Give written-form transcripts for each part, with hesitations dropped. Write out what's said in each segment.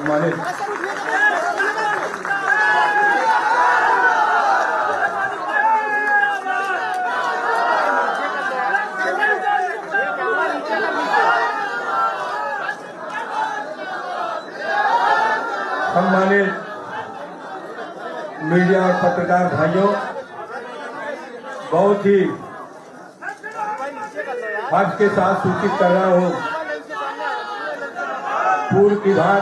सम्मानित मीडिया और पत्रकार भाइयों, बहुत ही हर्ष के साथ सूचित कर रहा हूं, पूर्व विभाग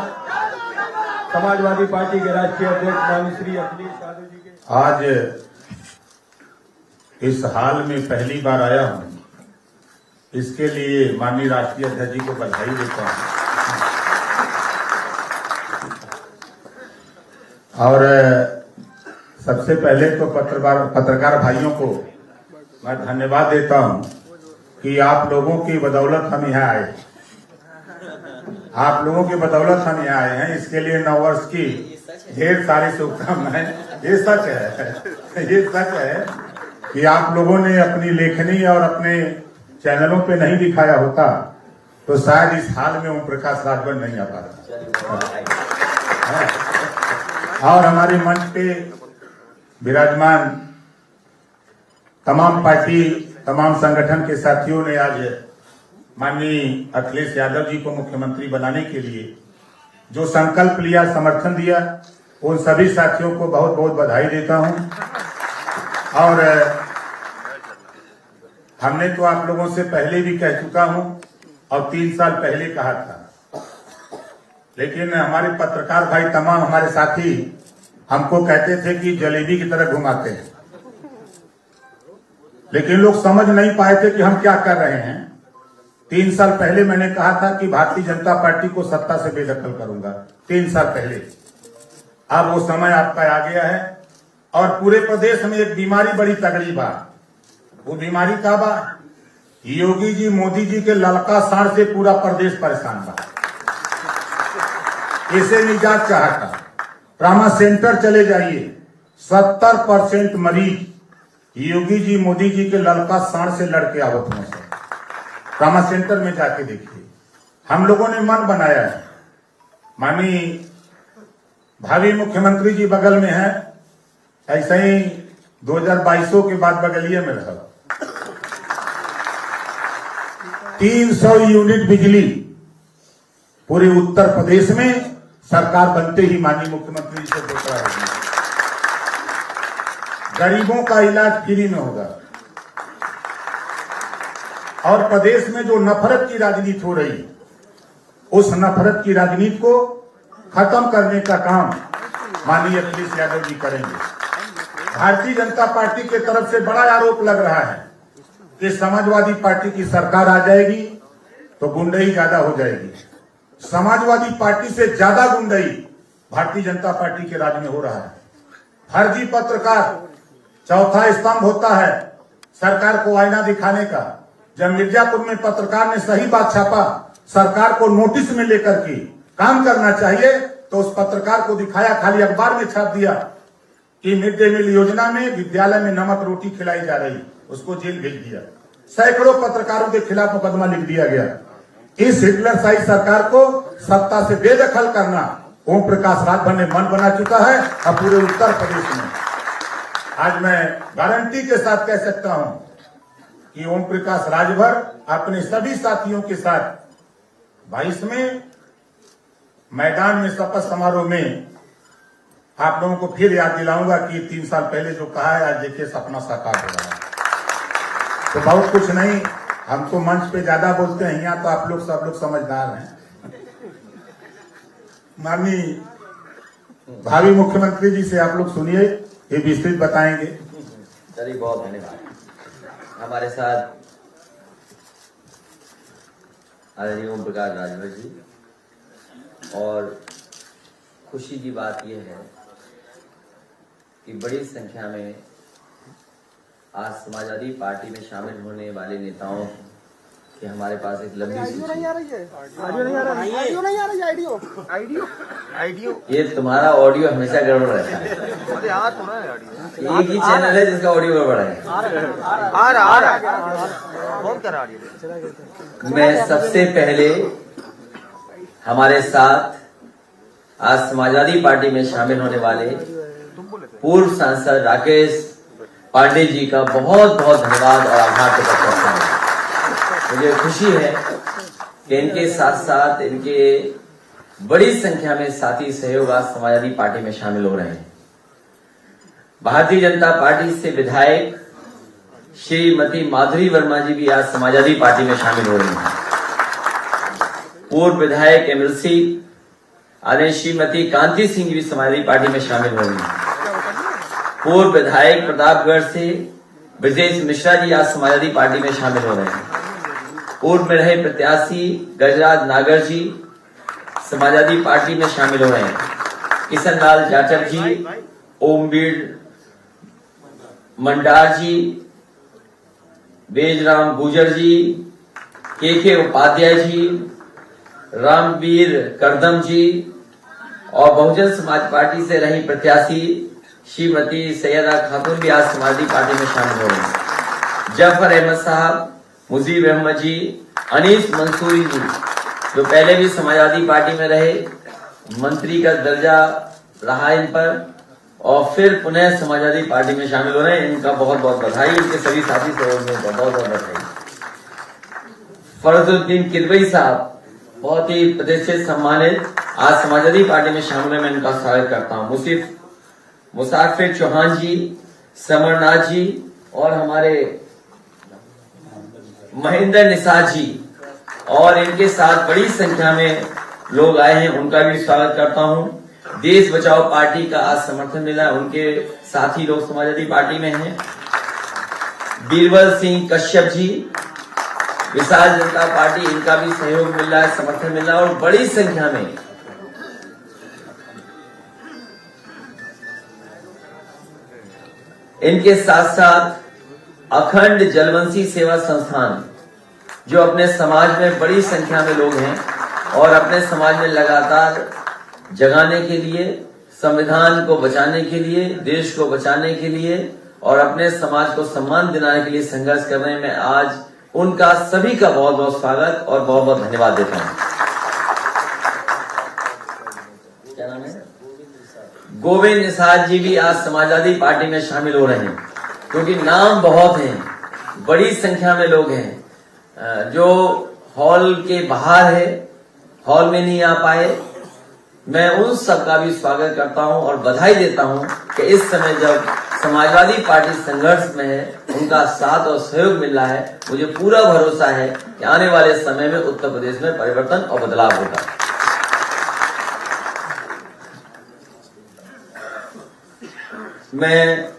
समाजवादी पार्टी के राष्ट्रीय अध्यक्ष माननीय श्री अखिलेश यादव जी के आज इस हाल में पहली बार आया हूं, इसके लिए माननीय राष्ट्रीय अध्यक्ष जी को बधाई देता हूं। और सबसे पहले तो पत्रकार भाइयों को मैं धन्यवाद देता हूं कि आप लोगों की बदौलत हम यहाँ आए, आप लोगों की बदौलत हम यहाँ आए हैं। इसके लिए नववर्ष की ढेर सारी शुभकामनाएं। ये सच है, ये सच है कि आप लोगों ने अपनी लेखनी और अपने चैनलों पे नहीं दिखाया होता तो शायद इस हाल में ओम प्रकाश राजभर नहीं आ पाता। और हमारे मंच पे विराजमान तमाम पार्टी, तमाम संगठन के साथियों ने आज माननीय अखिलेश यादव जी को मुख्यमंत्री बनाने के लिए जो संकल्प लिया, समर्थन दिया, उन सभी साथियों को बहुत बहुत बधाई देता हूं। और हमने तो आप लोगों से पहले भी कह चुका हूं और 3 साल पहले कहा था, लेकिन हमारे पत्रकार भाई, तमाम हमारे साथी हमको कहते थे कि जलेबी की तरह घुमाते हैं, लेकिन लोग समझ नहीं पाए थे कि हम क्या कर रहे हैं। 3 साल पहले मैंने कहा था कि भारतीय जनता पार्टी को सत्ता से बेदखल करूंगा, 3 साल पहले। अब वो समय आपका आ गया है और पूरे प्रदेश में एक बीमारी बड़ी तगड़ी बा। वो बीमारी का बा, योगी जी, मोदी जी के ललका साड़ से पूरा प्रदेश परेशान बा। इसे निजात चाहता, ट्रामा सेंटर चले जाइए, 70% मरीज योगी जी, मोदी जी के ललका साड़ से लड़के आवत हैं। ट्रामा सेंटर में जाके देखिए। हम लोगों ने मन बनाया है, माननीय भावी मुख्यमंत्री जी बगल में है, ऐसे ही 2022 के बाद बगलिए में रहा। 300 यूनिट बिजली पूरे उत्तर प्रदेश में सरकार बनते ही माननीय मुख्यमंत्री से घोषणा होगी। गरीबों का इलाज फ्री में होगा। और प्रदेश में जो नफरत की राजनीति हो रही, उस नफरत की राजनीति को खत्म करने का काम माननीय अखिलेश यादव जी करेंगे। भारतीय जनता पार्टी की तरफ से बड़ा आरोप लग रहा है कि समाजवादी पार्टी की सरकार आ जाएगी तो गुंडई ज्यादा हो जाएगी। समाजवादी पार्टी से ज्यादा गुंडई भारतीय जनता पार्टी के राज में हो रहा है। फर्जी पत्रकार चौथा स्तंभ होता है सरकार को आईना दिखाने का। जब मिर्जापुर में पत्रकार ने सही बात छापा, सरकार को नोटिस में लेकर के काम करना चाहिए, तो उस पत्रकार को दिखाया, खाली अखबार में छाप दिया कि मिड डे मील योजना में विद्यालय में नमक रोटी खिलाई जा रही, उसको जेल भेज दिया। सैकड़ों पत्रकारों के खिलाफ मुकदमा लिख दिया गया। इस हिटलरशाही सरकार को सत्ता से बेदखल करना ओम प्रकाश राजभर ने मन बना चुका है। और पूरे उत्तर प्रदेश में आज मैं गारंटी के साथ कह सकता हूं कि ओम प्रकाश राजभर अपने सभी साथियों के साथ 22 में मैदान में शपथ समारोह में आप लोगों को फिर याद दिलाऊंगा कि 3 साल पहले जो कहा है, आज देखिए सपना साकार हो रहा है। तो बहुत कुछ नहीं, हम तो मंच पे ज्यादा बोलते हैं, यहाँ तो आप लोग सब लोग समझदार हैं। माननीय भावी मुख्यमंत्री जी से आप लोग सुनिए, ये विस्तृत बताएंगे। चलिए, बहुत धन्यवाद। हमारे साथ आदरणीय ओम प्रकाश राजभर जी, और खुशी की बात यह है कि बड़ी संख्या में आज समाजवादी पार्टी में शामिल होने वाले नेताओं की हमारे पास एक लंबी ये तुम्हारा ऑडियो हमेशा गड़बड़ रहता है। एक ही चैनल है जिसका ऑडियो गड़बड़ है। मैं सबसे पहले हमारे साथ आज समाजवादी पार्टी में शामिल होने वाले पूर्व सांसद राकेश पांडे जी का बहुत बहुत धन्यवाद और आभार प्रकट करता हूँ। मुझे खुशी है कि इनके साथ साथ इनके बड़ी संख्या में साथी सहयोग आज समाजवादी पार्टी में शामिल हो रहे हैं। भारतीय जनता पार्टी से विधायक श्रीमती माधुरी वर्मा जी भी आज समाजवादी पार्टी में शामिल हो रही हैं। पूर्व विधायक एमएलसी आदरणीय श्रीमती कांति सिंह भी समाजवादी पार्टी में शामिल हो रही हैं। पूर्व विधायक प्रतापगढ़ से ब्रजेश मिश्रा जी आज समाजवादी पार्टी में शामिल हो रहे हैं। पूर्व में रहे प्रत्याशी गजराज नागर जी समाजवादी पार्टी में शामिल हो रहे हैं। किशन लाल जाटव जी, ओमवीर मंडार जी, बेजराम गुजर जी, के उपाध्याय जी, रामवीर करदम जी और बहुजन समाज पार्टी से रही प्रत्याशी श्रीमती सैयदा खातून भी आज समाजवादी पार्टी में शामिल हो रही हैं। जफर अहमद साहब, मुजीब अहमद जी, अनीस मंसूरी जी जो पहले भी समाजवादी पार्टी में रहे, मंत्री का दर्जा रहा इन पर और फिर पुनः समाजवादी पार्टी में शामिल हो रहे हैं। इनका बहुत बहुत बधाई, इनके सभी साथी सहयोगियों का बहुत बहुत बधाई। फरजुद्दीन किदवई साहब बहुत ही प्रतिष्ठित सम्मानित आज समाजवादी पार्टी में शामिल होने में इनका स्वागत करता हूँ। मुसाफिर चौहान जी, समरनाथ जी और हमारे महेंद्र निषाद जी और इनके साथ बड़ी संख्या में लोग आए हैं, उनका भी स्वागत करता हूँ। देश बचाओ पार्टी का आज समर्थन मिला, उनके साथी लोग समाजवादी पार्टी में हैं। बीरबल सिंह कश्यप जी, विशाल जनता पार्टी, इनका भी सहयोग मिल रहा है, समर्थन मिल रहा है और बड़ी संख्या में इनके साथ साथ अखंड जलवंशी सेवा संस्थान जो अपने समाज में बड़ी संख्या में लोग हैं और अपने समाज में लगातार जगाने के लिए, संविधान को बचाने के लिए, देश को बचाने के लिए और अपने समाज को सम्मान दिलाने के लिए संघर्ष कर रहे हैं। मैं आज उनका सभी का बहुत बहुत स्वागत और बहुत बहुत धन्यवाद देता हूं। क्या नाम है? गोविंद निषाद जी भी आज समाजवादी पार्टी में शामिल हो रहे हैं क्योंकि नाम बहुत हैं, बड़ी संख्या में लोग हैं जो हॉल के बाहर है, हॉल में नहीं आ पाए। मैं उन सबका भी स्वागत करता हूं और बधाई देता हूं कि इस समय जब समाजवादी पार्टी संघर्ष में है, उनका साथ और सहयोग मिल रहा है। मुझे पूरा भरोसा है कि आने वाले समय में उत्तर प्रदेश में परिवर्तन और बदलाव होगा। मैं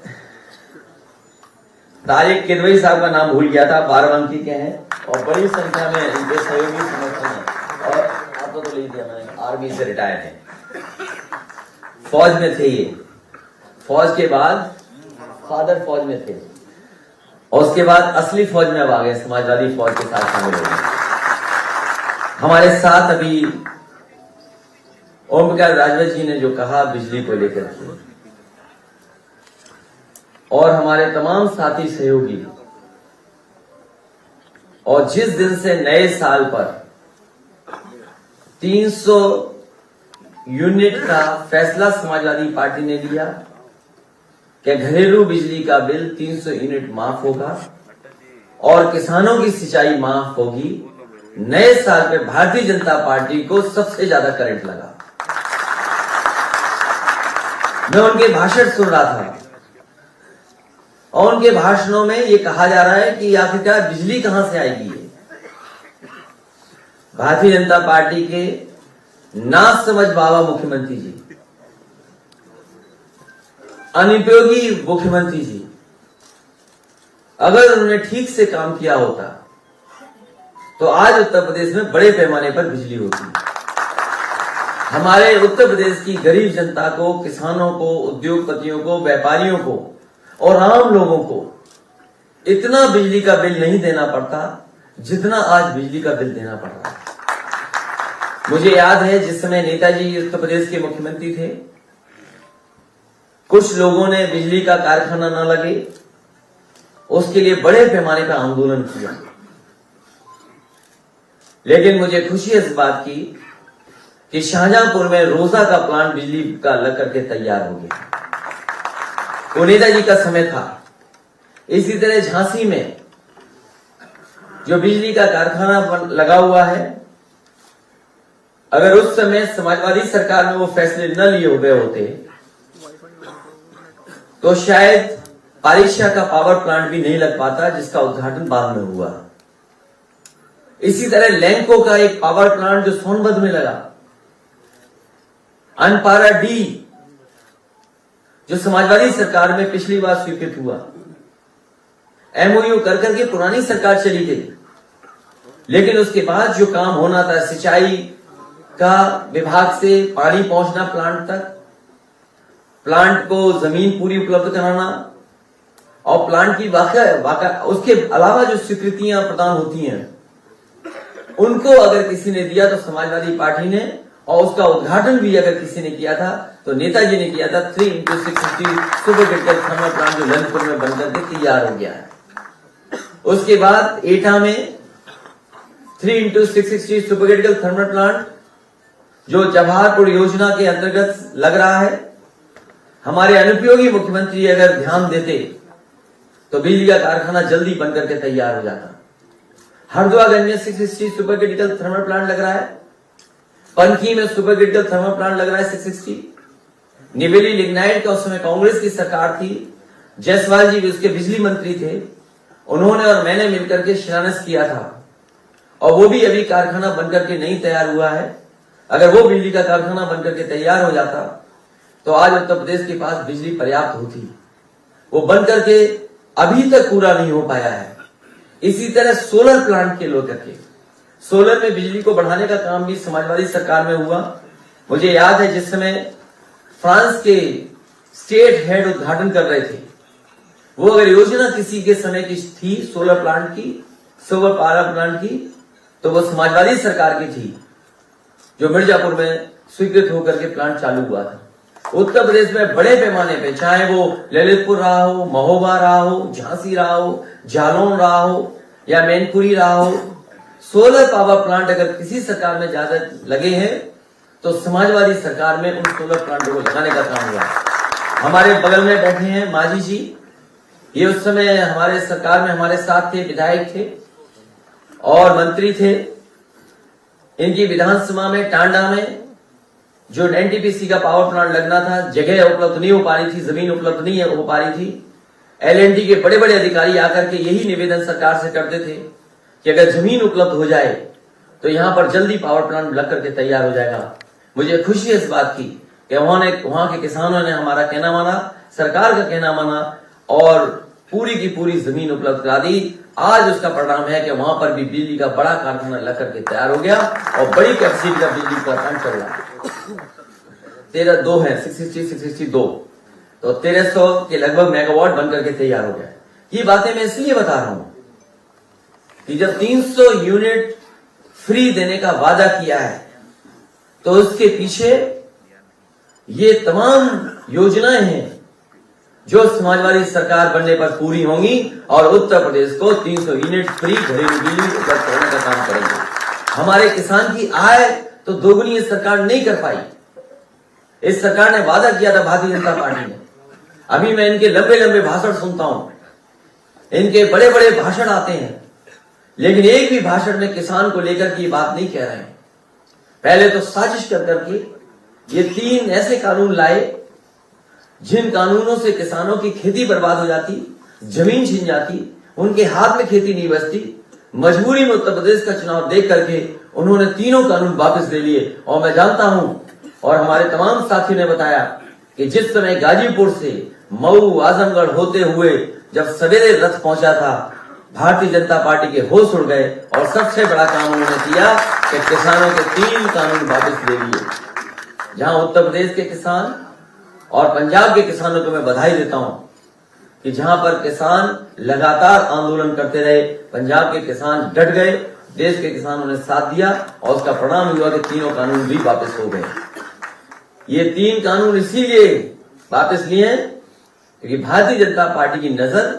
तारिक किदवई साहब का नाम भूल गया था, बाराबंकी के हैं और बड़ी संख्या में इनके सहयोगी समर्थन है और आपको तो ले दिया मैंने, आर्मी से रिटायर है, फौज में थे ये, फौज के बाद फादर फौज में थे और उसके बाद असली फौज में अब आ गए, समाजवादी फौज के साथ शामिल हो गए। हमारे साथ अभी ओम प्रकाश राजभर जी ने जो कहा बिजली को लेकर के और हमारे तमाम साथी सहयोगी, और जिस दिन से नए साल पर 300 यूनिट का फैसला समाजवादी पार्टी ने लिया कि घरेलू बिजली का बिल 300 यूनिट माफ होगा और किसानों की सिंचाई माफ होगी, नए साल पे भारतीय जनता पार्टी को सबसे ज्यादा करंट लगा। मैं उनके भाषण सुन रहा था और उनके भाषणों में ये कहा जा रहा है कि आखिरकार बिजली कहां से आएगी। भारतीय जनता पार्टी के ना समझ बाबा मुख्यमंत्री जी, अनुपयोगी मुख्यमंत्री जी, अगर उन्होंने ठीक से काम किया होता तो आज उत्तर प्रदेश में बड़े पैमाने पर बिजली होती। हमारे उत्तर प्रदेश की गरीब जनता को, किसानों को, उद्योगपतियों को, व्यापारियों को और आम लोगों को इतना बिजली का बिल नहीं देना पड़ता जितना आज बिजली का बिल देना पड़ रहा है। मुझे याद है जिस समय नेताजी उत्तर प्रदेश के मुख्यमंत्री थे, कुछ लोगों ने बिजली का कारखाना न लगे उसके लिए बड़े पैमाने पर आंदोलन किया, लेकिन मुझे खुशी है इस बात की कि शाहजहांपुर में रोजा का प्लांट बिजली का लग करके तैयार हो गया। वो नेताजी का समय था। इसी तरह झांसी में जो बिजली का कारखाना लगा हुआ है, अगर उस समय समाजवादी सरकार में वो फैसले न लिए हुए होते तो शायद पारिशा का पावर प्लांट भी नहीं लग पाता, जिसका उद्घाटन बाद में हुआ। इसी तरह लैंको का एक पावर प्लांट जो सोनभद्र में लगा, अनपारा डी जो समाजवादी सरकार में पिछली बार स्वीकृत हुआ, एमओयू कर करके पुरानी सरकार चली गई, लेकिन उसके बाद जो काम होना था, सिंचाई का विभाग से पानी पहुंचना प्लांट तक, प्लांट को जमीन पूरी उपलब्ध कराना और प्लांट की उसके अलावा जो स्वीकृतियां प्रदान होती हैं उनको अगर किसी ने दिया तो समाजवादी पार्टी ने, और उसका उद्घाटन भी अगर किसी ने किया था तो नेताजी ने किया था। 3x660 super critical thermal plant जो ललितपुर में बनकर के तैयार हो गया है। उसके बाद एटा में 3x660 super critical thermal plant जो जवाहरपुर योजना के अंतर्गत लग रहा है। हमारे अनुपयोगी मुख्यमंत्री अगर ध्यान देते तो बिजली का कारखाना जल्दी बनकर के तैयार हो जाता। हरदुआगंज में 660 सुपर क्रिटिकल थर्मल प्लांट लग रहा है। पंकी में सुपर क्रिटिकल थर्मल प्लांट लग रहा है 660। निवेली लिग्नाइट का उस समय कांग्रेस की सरकार थी, जायसवाल जी भी उसके बिजली मंत्री थे, उन्होंने और मैंने मिलकर के शिलान्यास किया था, और वो भी अभी कारखाना बनकर के नहीं तैयार हुआ है। अगर वो बिजली का कारखाना बनकर के तैयार हो जाता तो आज उत्तर प्रदेश के पास बिजली पर्याप्त होती। वो बनकर के अभी तक पूरा नहीं हो पाया है। इसी तरह सोलर प्लांट के लोग करके सोलर में बिजली को बढ़ाने का काम भी समाजवादी सरकार में हुआ। मुझे याद है जिस समय फ्रांस के स्टेट हेड उद्घाटन कर रहे थे, वो अगर योजना किसी के समय की थी सोलर प्लांट की, सोलर पावर प्लांट की, तो वो समाजवादी सरकार की थी, जो मिर्जापुर में स्वीकृत होकर के प्लांट चालू हुआ था। उत्तर प्रदेश में बड़े पैमाने पे, चाहे वो ललितपुर रहा हो, महोबा रहा हो, झांसी रहा हो, जालौन रहा हो या मैनपुरी रहा हो, सोलर पावर प्लांट अगर किसी सरकार में ज्यादा लगे हैं तो समाजवादी सरकार में उन सोलर प्लांटों को लगाने का काम हुआ। हमारे बगल में बैठे हैं मांझी जी, ये उस समय हमारे सरकार में हमारे साथ थे, विधायक थे और मंत्री थे। इनकी विधानसभा में टांडा में जो एनटीपीसी का पावर प्लांट लगना था, जगह उपलब्ध नहीं हो पा रही थी, जमीन उपलब्ध नहीं हो पा रही थी। एलएनटी के बड़े बड़े अधिकारी आकर के यही निवेदन सरकार से करते थे कि अगर जमीन उपलब्ध हो जाए तो यहां पर जल्दी पावर प्लांट लग करके तैयार हो जाएगा। मुझे खुशी है इस बात की कि वहां के किसानों ने हमारा कहना माना, सरकार का कहना माना और पूरी की पूरी जमीन उपलब्ध करा दी। आज उसका परिणाम है कि वहां पर भी बिजली का बड़ा कारखाना लग करके तैयार हो गया और बड़ी कैपेसिटी का बिजली का प्लांट चल रहा है। 13 है 662, तो 1300 के लगभग मेगावाट बनकर के तैयार हो गया। ये बातें मैं इसलिए बता रहा हूं कि जब 300 यूनिट फ्री देने का वादा किया है तो उसके पीछे ये तमाम योजनाएं हैं जो समाजवादी सरकार बनने पर पूरी होंगी और उत्तर प्रदेश को 300 यूनिट फ्री घरेलू बिजली उपलब्ध कराने का काम करेंगे। हमारे किसान की आय तो दोगुनी इस सरकार नहीं कर पाई। इस सरकार ने वादा किया था भारतीय जनता पार्टी ने। अभी मैं इनके लंबे लंबे भाषण सुनता हूं, इनके बड़े बड़े भाषण आते हैं, लेकिन एक भी भाषण में किसान को लेकर की बात नहीं कह रहे हैं। पहले तो साजिश कर करके ये 3 ऐसे कानून लाए जिन कानूनों से किसानों की खेती बर्बाद हो जाती, जमीन छिन जाती, उनके हाथ में खेती नहीं बचती। मजबूरी में उत्तर प्रदेश का चुनाव देख करके उन्होंने तीनों कानून वापस ले लिए। और मैं जानता हूं और हमारे तमाम साथियों ने बताया कि जिस समय गाजीपुर से मऊ आजमगढ़ होते हुए जब सवेरे रथ पहुंचा था, भारतीय जनता पार्टी के होश उड़ गए और सबसे बड़ा काम उन्होंने किया कि किसानों के 3 कानून वापस ले लिए। जहां उत्तर प्रदेश के किसान और पंजाब के किसानों को मैं बधाई देता हूं कि जहां पर किसान लगातार आंदोलन करते रहे, पंजाब के किसान डट गए, देश के किसानों ने साथ दिया और उसका परिणाम हुआ कि तीनों कानून भी वापस हो गए। ये 3 कानून इसीलिए वापस लिए हैं क्योंकि भारतीय जनता पार्टी की नजर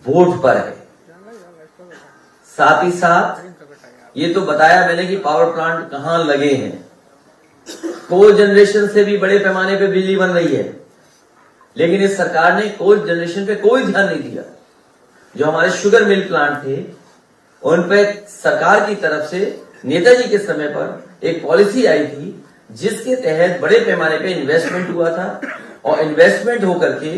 वोट पर है। साथ ही साथ ये तो बताया मैंने कि पावर प्लांट कहां लगे हैं। को जनरेशन से भी बड़े पैमाने पे बिजली बन रही है, लेकिन इस सरकार ने को जनरेशन पे कोई ध्यान नहीं दिया। जो हमारे शुगर मिल प्लांट थे, उन पे सरकार की तरफ से नेताजी के समय पर एक पॉलिसी आई थी जिसके तहत बड़े पैमाने पे इन्वेस्टमेंट हुआ था और इन्वेस्टमेंट होकर के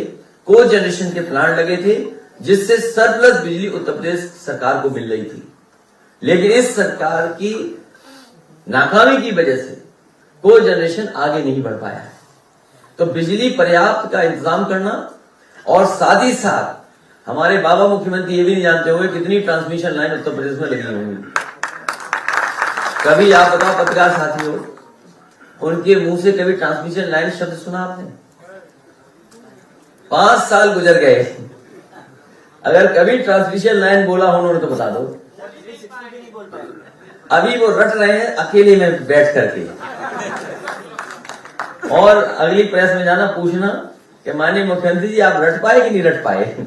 को जनरेशन के प्लांट लगे थे, जिससे सरप्लस बिजली उत्तर प्रदेश सरकार को मिल रही थी। लेकिन इस सरकार की नाकामी की वजह से को जनरेशन आगे नहीं बढ़ पाया है। तो बिजली पर्याप्त का इंतजाम करना, और साथ ही साथ हमारे बाबा मुख्यमंत्री ये भी नहीं जानते होंगे कितनी ट्रांसमिशन लाइन उत्तर प्रदेश में लगी होंगी। कभी आप बताओ पत्रकार साथियों, उनके मुंह से कभी ट्रांसमिशन लाइन शब्द सुना आपने? 5 साल गुजर गए, अगर कभी ट्रांसमिशन लाइन बोला हो उन्होंने तो बता दो। अभी वो रट रहे हैं अकेले में बैठ करके, और अगली प्रेस में जाना पूछना कि माननीय मुख्यमंत्री जी आप रट पाए कि नहीं रट पाए।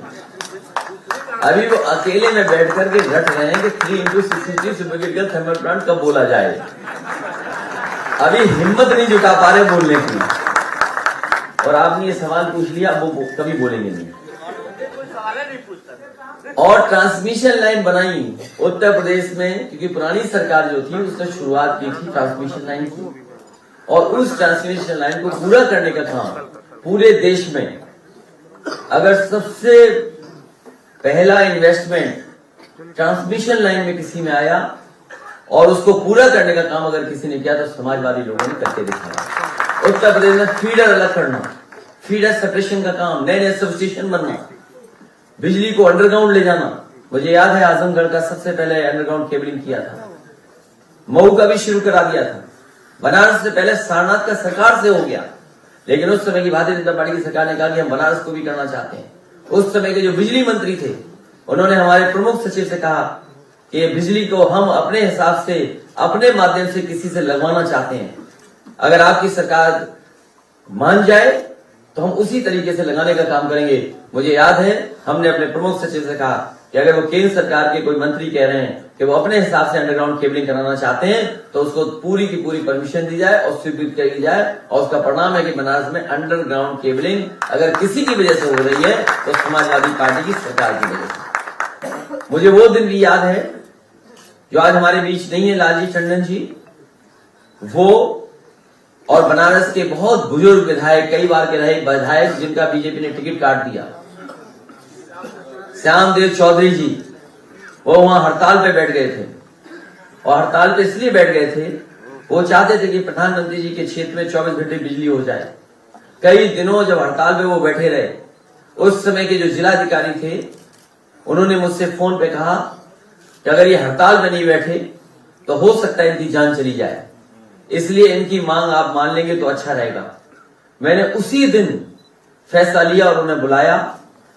अभी वो अकेले में बैठ करके रट रहे हैं कि 3x63 सुपरक्रिटिकल थर्मल प्लांट कब बोला जाए। अभी हिम्मत नहीं जुटा पा रहे बोलने की, और आपने ये सवाल पूछ लिया, वो कभी बोलेंगे नहीं। और ट्रांसमिशन लाइन बनाई उत्तर प्रदेश में, क्योंकि पुरानी सरकार जो थी उसने शुरुआत की थी ट्रांसमिशन लाइन की, और उस ट्रांसमिशन लाइन को पूरा करने का काम पूरे देश में, अगर सबसे पहला इन्वेस्टमेंट ट्रांसमिशन लाइन में किसी में आया और उसको पूरा करने का काम अगर किसी ने किया तो समाजवादी लोगों ने करके दिखाया। उत्तर प्रदेश में फीडर अलग करना, फीडर सेपरेशन का काम, नए नए सब स्टेशन बनना, बिजली को अंडरग्राउंड ले जाना। मुझे याद है आजमगढ़ का सबसे पहले अंडरग्राउंड केबलिंग किया था, मऊ का भी शुरू करा दिया था, बनारस से पहले सारनाथ का सरकार से हो गया, लेकिन उस समय की भारतीय जनता पार्टी की सरकार ने कहा कि हम बनारस को भी करना चाहते हैं। उस समय के जो बिजली मंत्री थे उन्होंने हमारे प्रमुख सचिव से कहा कि बिजली को हम अपने हिसाब से अपने माध्यम से किसी से लगवाना चाहते हैं, अगर आपकी सरकार मान जाए तो हम उसी तरीके से लगाने का काम करेंगे। मुझे याद है हमने अपने प्रमुख सचिव से कहा कि अगर वो केंद्र सरकार के कोई मंत्री कह रहे हैं कि वो अपने हिसाब से अंडरग्राउंड केबलिंग कराना चाहते हैं तो उसको पूरी की पूरी परमिशन दी जाए और स्वीकृत करी जाए, और उसका परिणाम है कि बनारस में अंडरग्राउंड केबलिंग अगर किसी की वजह से हो रही है तो समाजवादी पार्टी की सरकार की वजह से। मुझे वो दिन भी याद है जो आज हमारे बीच नहीं है, लालजी टंडन जी, वो और बनारस के बहुत बुजुर्ग विधायक, कई बार के रहे विधायक जिनका बीजेपी ने टिकट काट दिया, श्यामदेव चौधरी जी, वो वहां हड़ताल पे बैठ गए थे। और हड़ताल पे इसलिए बैठ गए थे, वो चाहते थे कि प्रधानमंत्री जी के क्षेत्र में 24 घंटे बिजली हो जाए। कई दिनों जब हड़ताल पे वो बैठे रहे, उस समय के जो जिलाधिकारी थे उन्होंने मुझसे फोन पे कहा कि अगर ये हड़ताल में नहीं बैठे तो हो सकता है इनकी जान चली जाए, इसलिए इनकी मांग आप मान लेंगे तो अच्छा रहेगा। मैंने उसी दिन फैसला लिया और उन्हें बुलाया,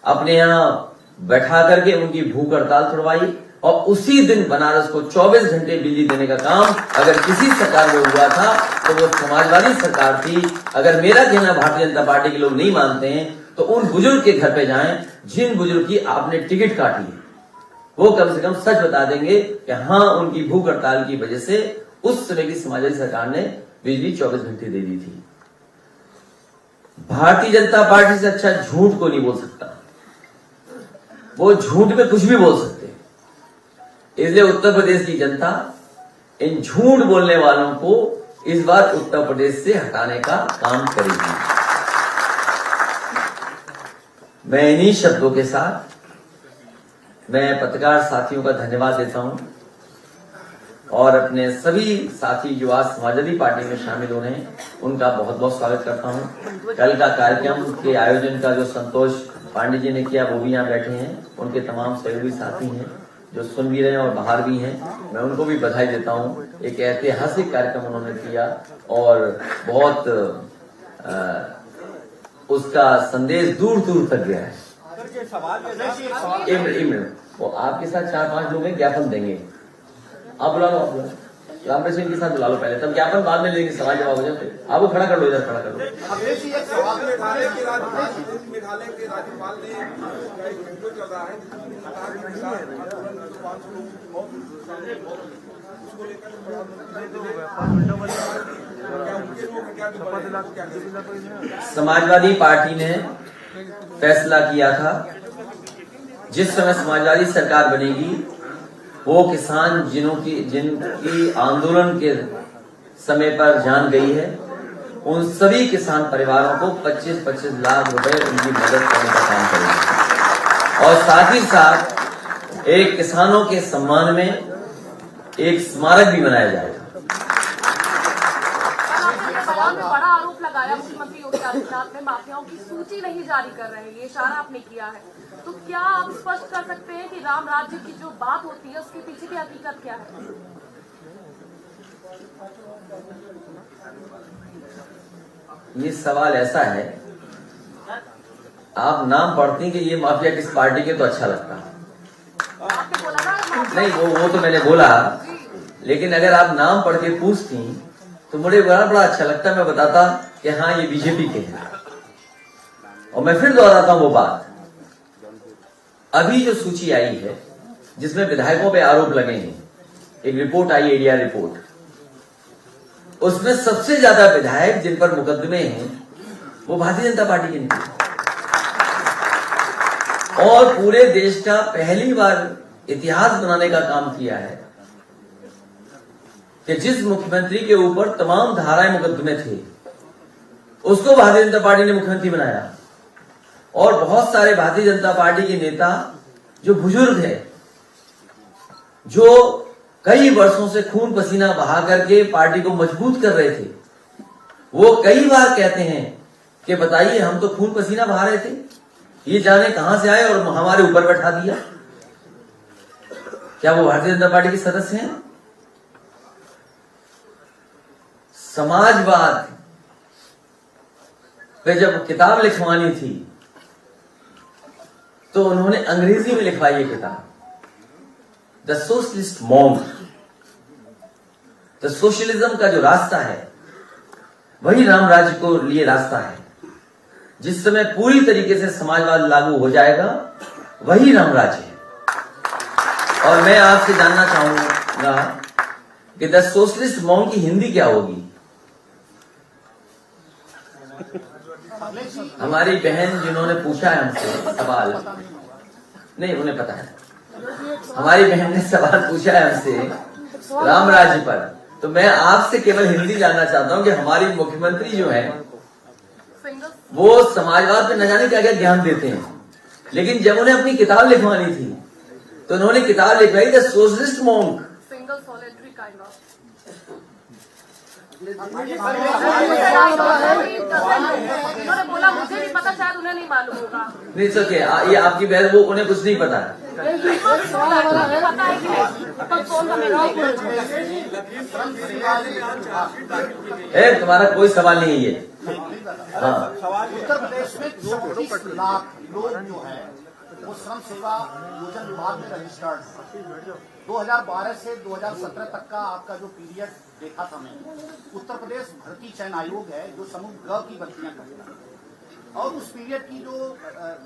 अपने यहाँ बैठा करके उनकी भूख हड़ताल छुड़वाई, और उसी दिन बनारस को 24 घंटे बिजली देने का काम अगर किसी सरकार में हुआ था तो वो समाजवादी सरकार थी। अगर मेरा कहना भारतीय जनता पार्टी के लोग नहीं मानते हैं तो उन बुजुर्ग के घर पे जाएं जिन बुजुर्ग की आपने टिकट काटी है, वो कम से कम सच बता देंगे कि हाँ उनकी भूख हड़ताल की वजह से उस समय की समाजवादी सरकार ने बिजली 24 घंटे दे दी थी। भारतीय जनता पार्टी से अच्छा झूठ को नहीं बोल सकता, वो झूठ में कुछ भी बोल सकते। इसलिए उत्तर प्रदेश की जनता इन झूठ बोलने वालों को इस बार उत्तर प्रदेश से हटाने का काम करेगी। मैं इन्हीं शब्दों के साथ मैं पत्रकार साथियों का धन्यवाद देता हूं और अपने सभी साथी जो आज समाजवादी पार्टी में शामिल हो रहे हैं उनका बहुत बहुत स्वागत करता हूं। कल का कार्यक्रम के आयोजन का जो संतोष पांडे जी ने किया वो भी यहाँ बैठे हैं, उनके तमाम सहयोगी साथी हैं जो सुन भी रहे हैं और बाहर भी हैं, मैं उनको भी बधाई देता हूं। एक ऐतिहासिक कार्यक्रम उन्होंने किया और बहुत उसका संदेश दूर दूर तक गया है। वो आपके साथ 4-5 लोग हैं, ज्ञापन देंगे, आप बुला लो, आप बुला राम सिंह के साथ बुला लो पहले, तब ज्ञापन बाद में लेंगे, सवाल जवाब हो जाते। आपको खड़ा कर लो, इधर खड़ा कर लो। मेघालय समाजवादी पार्टी ने फैसला किया था जिस समय समाजवादी सरकार बनेगी वो किसान जिनकी आंदोलन के समय पर जान गई है उन सभी किसान परिवारों को 25-25 लाख रुपए उनकी मदद करने का काम करेंगे और साथ ही साथ एक किसानों के सम्मान में एक स्मारक भी बनाया जाएगा। बड़ा आरोप लगाया मुख्यमंत्री योगी आदित्यनाथ ने माफियाओं की सूची नहीं जारी कर रहे हैं, ये इशारा आपने किया है, तो क्या आप स्पष्ट कर सकते हैं कि राम राज्य की जो बात होती है उसके पीछे की हकीकत क्या है? ये सवाल ऐसा है, आप नाम पढ़ती कि ये माफिया किस पार्टी के तो अच्छा लगता है। आपने बोला ना नहीं वो तो मैंने बोला, लेकिन अगर आप नाम पढ़ के पूछती तो मुझे बड़ा अच्छा लगता, मैं बताता कि हाँ ये बीजेपी के हैं। और मैं फिर दोहराता हूं वो बात, अभी जो सूची आई है जिसमें विधायकों पे आरोप लगे हैं, एक रिपोर्ट आई एडीआर रिपोर्ट, उसमें सबसे ज्यादा विधायक जिन पर मुकदमे हैं वो भारतीय जनता पार्टी के निकले और पूरे देश का पहली बार इतिहास बनाने का काम किया है कि जिस मुख्यमंत्री के ऊपर तमाम धाराएं मुकदमे थे उसको भारतीय जनता पार्टी ने मुख्यमंत्री बनाया। और बहुत सारे भारतीय जनता पार्टी के नेता जो बुजुर्ग है, जो कई वर्षों से खून पसीना बहा करके पार्टी को मजबूत कर रहे थे, वो कई बार कहते हैं कि बताइए हम तो खून पसीना बहा रहे थे, ये जाने कहां से आए और हमारे ऊपर बैठा दिया। क्या वो भारतीय जनता पार्टी के सदस्य हैं? समाजवाद पे जब किताब लिखवानी थी तो उन्होंने अंग्रेजी में लिखवाई ये किताब, द सोशलिस्ट मॉन्क। तो सोशलिज्म का जो रास्ता है वही राम राज्य को लिए रास्ता है। जिस समय पूरी तरीके से समाजवाद लागू हो जाएगा वही राम राज्य है। और मैं आपसे जानना चाहूंगा कि द सोशलिस्ट मॉन्क की हिंदी क्या होगी? हमारी बहन जिन्होंने पूछा है हमसे सवाल, नहीं उन्हें पता है, हमारी बहन ने सवाल पूछा है हमसे राम राज्य पर, तो मैं आपसे केवल हिंदी जानना चाहता हूं कि हमारी मुख्यमंत्री जो है वो समाजवाद पे न जाने क्या क्या ज्ञान देते हैं, लेकिन जब उन्हें अपनी किताब लिखवानी थी तो उन्होंने किताब लिखवाई the socialist monk. Single solitary kind of. उन्होंने बोला मुझे नहीं पता, शायद उन्हें नहीं मालूम होगा। नहीं सके ये आपकी बहन, वो उन्हें कुछ नहीं पता है। पता है कि नहीं? तुम्हारा कोई सवाल नहीं है ये। हाँ, उत्तर प्रदेश में 24 लाख लोग जो है वो श्रम सेवा योजना विभाग में रजिस्टर्ड है। 2012 से 2017 तक का आपका जो पीरियड देखा था मैंने, उत्तर प्रदेश भर्ती चयन आयोग है जो समूह ग की भर्तियां करता है, और उस पीरियड की जो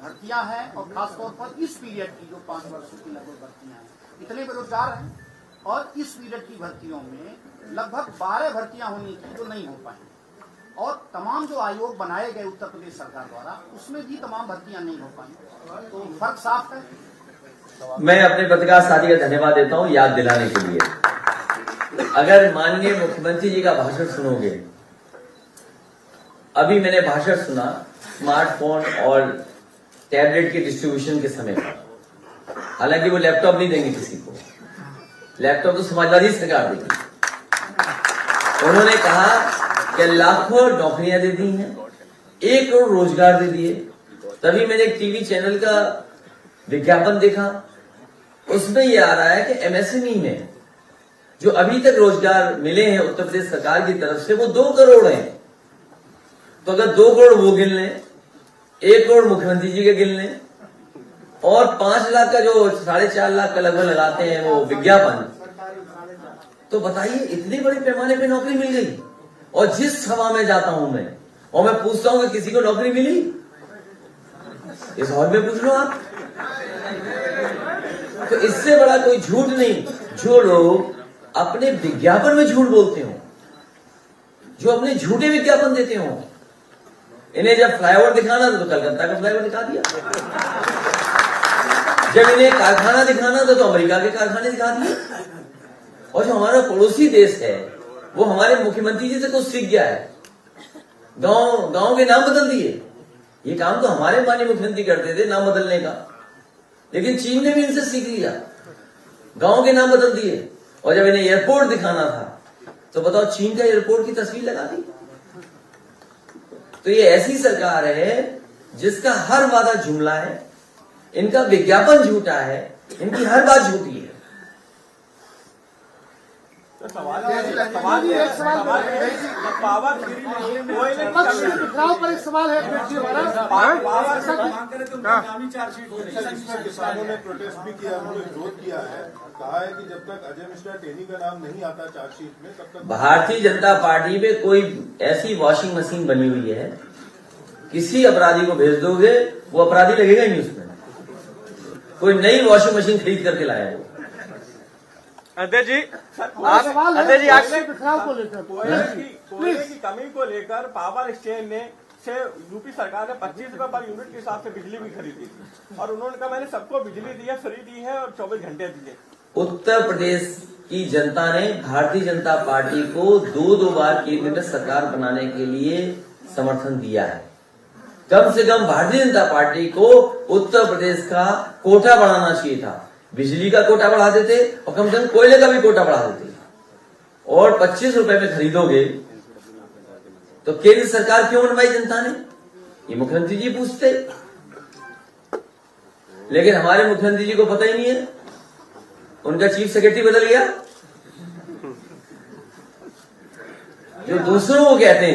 भर्तियां हैं और खासतौर पर इस पीरियड की जो 5 वर्षों की लगभग भर्तियां हैं, इतने बेरोजगार हैं और इस पीरियड की भर्तियों में लगभग 12 भर्तियां होनी थी जो नहीं हो पाई, और तमाम जो आयोग बनाए गए उत्तर प्रदेश सरकार द्वारा उसमें भी तमाम भर्तियां नहीं हो पाई, तो फर्क साफ है। मैं अपने पत्रकार साथी का धन्यवाद देता हूं याद दिलाने के लिए। अगर माननीय मुख्यमंत्री जी का भाषण सुनोगे, अभी मैंने भाषण सुना स्मार्टफोन और टैबलेट के डिस्ट्रीब्यूशन के समय पर, हालांकि वो लैपटॉप नहीं देंगे किसी को, लैपटॉप तो समाजवादी सरकार देगी। उन्होंने कहा कि लाखों नौकरियां दे दी हैं, 1 करोड़ रोजगार दे दिए। तभी मैंने एक टीवी चैनल का विज्ञापन देखा, उसमें यह आ रहा है कि एमएसएमई में जो अभी तक रोजगार मिले हैं उत्तर प्रदेश सरकार की तरफ से वो 2 करोड़ हैं। तो अगर 2 करोड़ वो गिन लें, 1 करोड़ मुख्यमंत्री जी के गिन लें, और 5 लाख का जो 4.5 लाख का लगभग लगाते हैं वो विज्ञापन, तो बताइए इतनी बड़े पैमाने पे नौकरी मिल गई। और जिस हवा में जाता हूं मैं और मैं पूछता हूं कि किसी को नौकरी मिली, इस हॉल में पूछ लो आप। तो इससे बड़ा कोई झूठ नहीं जो लोग अपने विज्ञापन में झूठ बोलते हो। जो अपने झूठे विज्ञापन देते हो। इन्हें जब फ्लाईओवर दिखाना था तो कलकत्ता का फ्लाईओवर दिखा दिया, जब इन्हें कारखाना दिखाना था तो अमेरिका के कारखाने दिखा दिए। और जो हमारा पड़ोसी देश है वो हमारे मुख्यमंत्री जी से कुछ सीख गया है, गांव के नाम बदल दिए। ये काम तो हमारे माननीय मुख्यमंत्री करते थे, नाम बदलने का, लेकिन चीन ने भी इनसे सीख लिया, गांव के नाम बदल दिए। और जब इन्हें एयरपोर्ट दिखाना था तो बताओ चीन का एयरपोर्ट की तस्वीर लगा दी। तो ये ऐसी सरकार है जिसका हर वादा जुमला है, इनका विज्ञापन झूठा है, इनकी हर बात झूठी है। सवाल पर एक सवाल है किसानों ने प्रोटेस्ट भी किया, उन्होंने विरोध किया है, कहा है कि जब तक अजय मिश्रा टेनी का नाम नहीं आता चार्जशीट में तब तक भारतीय जनता पार्टी में कोई ऐसी वॉशिंग मशीन बनी हुई है, किसी अपराधी को भेज दोगे वो अपराधी लगेगा ही नहीं उसमें। कोई नई वॉशिंग मशीन खरीद करके लाया वो। अध्यक्ष जी, कोयले की कमी को लेकर पावर एक्सचेंज ने यूपी सरकार ने 25 रुपए पर यूनिट के हिसाब से बिजली भी खरीदी थी और उन्होंने कहा मैंने सबको बिजली दी है, फ्री दी है और 24 घंटे दिए। उत्तर प्रदेश की जनता ने भारतीय जनता पार्टी को दो बार केंद्र में सरकार बनाने के लिए समर्थन दिया है। कम से कम भारतीय जनता पार्टी को उत्तर प्रदेश का कोटा बढ़ाना चाहिए था, बिजली का कोटा बढ़ा देते और कम से कम कोयले का भी कोटा बढ़ा देते। और 25 रुपए में खरीदोगे तो केंद्र सरकार क्यों बनवाई जनता ने, ये मुख्यमंत्री जी पूछते। लेकिन हमारे मुख्यमंत्री जी को पता ही नहीं है, उनका चीफ सेक्रेटरी बदल गया। जो दूसरों को कहते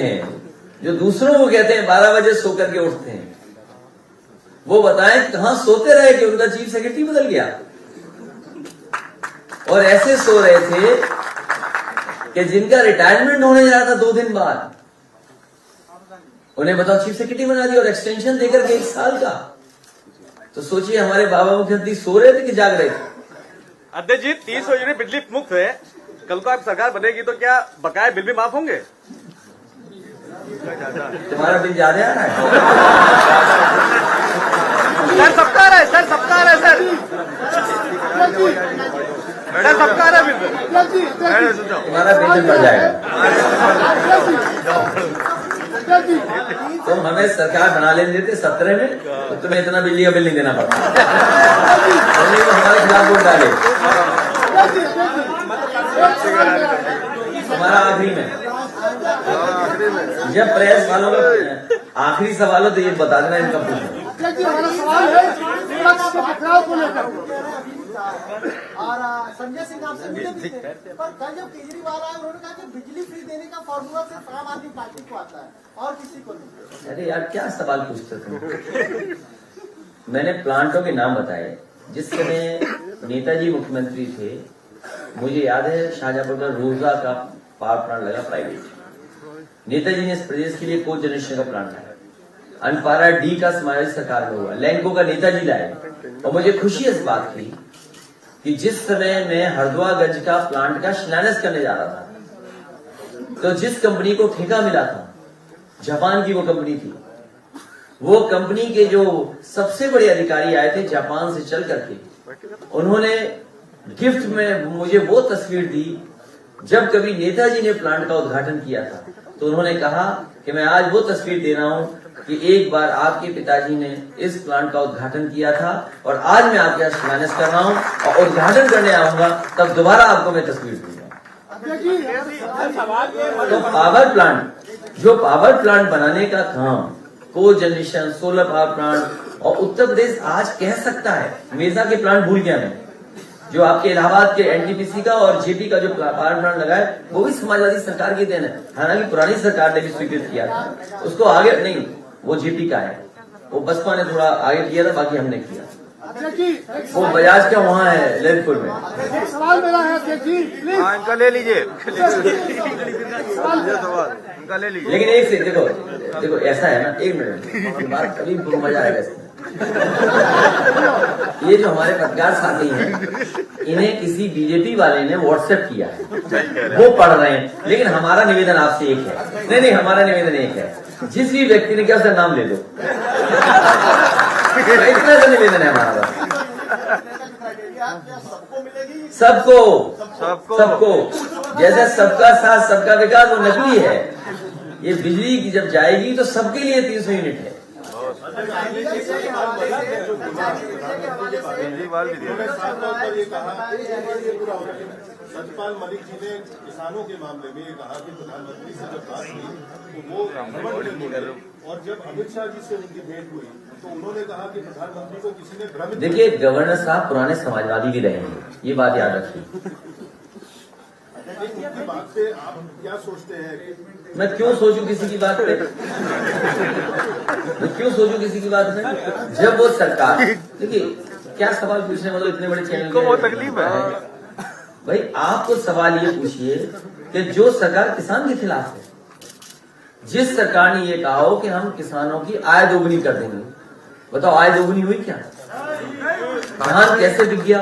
हैं 12 बजे सो करके उठते हैं, वो बताएं कहां सोते रहे कि उनका चीफ सेक्रेटरी बदल गया। और ऐसे सो रहे थे कि जिनका रिटायरमेंट होने जा रहा था 2 दिन बाद, उन्हें बताओ चीफ सेक्रेटरी बना दिया और एक्सटेंशन देकर के 1 साल का। तो सोचिए हमारे बाबा मुख्यमंत्री सो रहे थे कि जाग रहे थे। अध्यक्ष जी, 30 यूनिट बिजली मुफ्त है, कल को आप सरकार बनेगी तो क्या बकाया बिल भी माफ होंगे? तुम्हारा बिल ज्यादा आ रहा है। सर सबका रहा है, सर सबका रहा है, सर सबका रहा है बिल। तुम्हारा बिल बढ़ जाएगा। तुम हमें सरकार बना लेने देते 17 में तो तुम्हें इतना बिजली का बिल नहीं देना पड़ता। तुमने तो हमारे खिलाफ वोट डाले। हमारा आखिरी में जब प्रेस वालों का आखिरी सवाल हो तो ये बता देना इनका पूछना। हमारा सवाल है विपक्ष के टकराव को लेकर। और संजय सिंह आपसे मिले भी थे, पर कल जब केजरीवाल आए उन्होंने कहा कि बिजली फ्री देने का फॉर्मूला सिर्फ आम आदमी पार्टी को आता है और किसी को नहीं। अरे यार क्या सवाल पूछते तुम। मैंने प्लांटों के नाम बताए। जिस समय नेताजी मुख्यमंत्री थे, मुझे याद है शाहजहांपुर का रोजा का पावर प्लांट लगा प्राइवेट। नेताजी ने इस प्रदेश के लिए को जनरेशन का प्लांट लाया। अनपारा डी का समावेश सरकार में हुआ, लैंको का नेताजी लाए। और मुझे खुशी इस बात की कि जिस समय मैं हरदुआगंज का प्लांट का शिलान्यास करने जा रहा था, तो जिस कंपनी को ठेका मिला था, जापान की वो कंपनी थी। वो कंपनी के जो सबसे बड़े अधिकारी आए थे जापान से चल करके, उन्होंने गिफ्ट में मुझे वो तस्वीर दी जब कभी नेताजी ने प्लांट का उद्घाटन किया था। तो उन्होंने कहा कि मैं आज वो तस्वीर दे रहा हूं कि एक बार आपके पिताजी ने इस प्लांट का उद्घाटन किया था और आज मैं आपके यहाँ शिलान्यास कर रहा हूं और उद्घाटन करने आऊंगा तब दोबारा आपको मैं तस्वीर दूंगा। तो पावर प्लांट बनाने का काम, को जनरेशन, सोलर पावर प्लांट, और उत्तर प्रदेश आज कह सकता है, मेजा के प्लांट भूल गया मैं, जो आपके इलाहाबाद के एनटीपीसी का और जेपी का जो पावर प्लांट लगाए वो भी समाजवादी सरकार की देन है। हालांकि पुरानी सरकार ने भी स्वीकृत किया था उसको, आगे नहीं, वो जेपी का है, वो बसपा ने थोड़ा आगे किया था, बाकी हमने किया। वो बजाज का वहाँ है ललितपुर में। एक सवाल मेरा है अध्यक्ष जी, प्लीज इनका ले लीजिए, इनका ले लीजिए। लेकिन एक से देखो ऐसा है ना, 1 मिनट बात, अभी मजा आएगा इसमें। ये जो हमारे पत्रकार साथी हैं, इन्हें किसी बीजेपी वाले ने व्हाट्सएप किया है, वो पढ़ रहे हैं। लेकिन हमारा निवेदन आपसे एक है, नहीं, हमारा निवेदन एक है, जिस भी व्यक्ति ने क्या उसका नाम ले लो, इतना सा निवेदन है हमारा। सबको जैसे सबका साथ सबका विकास वो नकली है, ये बिजली की जब जाएगी तो सबके लिए 300 यूनिट है। उन्होंने साफ तौर पर ये कहा कि ये पूरा हो गया। सतपाल मलिक जी ने किसानों के मामले में ये कहा कि प्रधानमंत्री से जब बात हुई तो वो बोले, और जब अमित शाह जी से उनकी भेंट हुई तो उन्होंने कहा कि प्रधानमंत्री को किसी ने भ्रमित। देखिए, गवर्नर साहब पुराने समाजवादी भी रहे हैं, ये बात याद रखिए। उनकी बात पे आप क्या सोचते हैं? मैं क्यों सोचूं किसी की बात पे? मैं क्यों सोचूं किसी की बात पे? जब वो सरकार, देखिए क्या सवाल पूछने वाले इतने बड़े चैनल को बहुत तकलीफ है भाई। आप तो सवाल ये पूछिए कि जो सरकार किसान के खिलाफ है, जिस सरकार ने ये कहा हो कि हम किसानों की आय दोगुनी कर देंगे, बताओ आय दोगुनी हुई क्या? धान कैसे बिक गया?